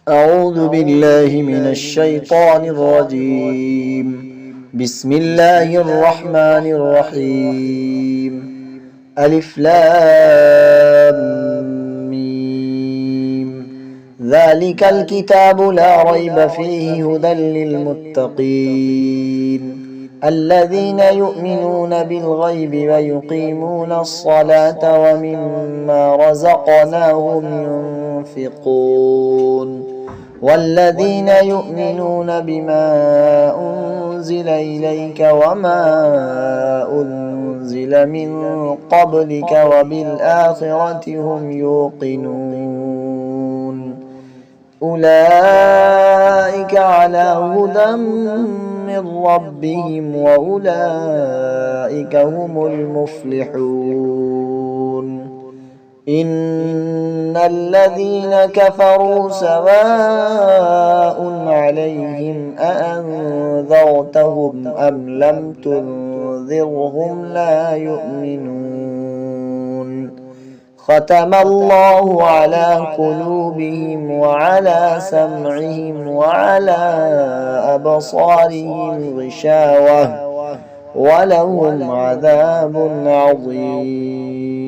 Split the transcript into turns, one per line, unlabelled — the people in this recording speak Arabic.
أعوذ بالله من الشيطان الرجيم. بسم الله الرحمن الرحيم. ألف لام ميم. ذلك الكتاب لا ريب فيه هدى للمتقين الذين يؤمنون بالغيب ويقيمون الصلاة ومما رزقناهم ينفقون والذين يؤمنون بما أنزل إليك وما أنزل من قبلك وبالآخرة هم يوقنون أولئك على هدى من ربهم وأولئك هم المفلحون إن الذين كفروا سواء عليهم أأنذرتهم أم لم تنذرهم لا يؤمنون ختم الله على قلوبهم وعلى سمعهم وعلى أبصارهم غشاوة ولهم عذاب عظيم.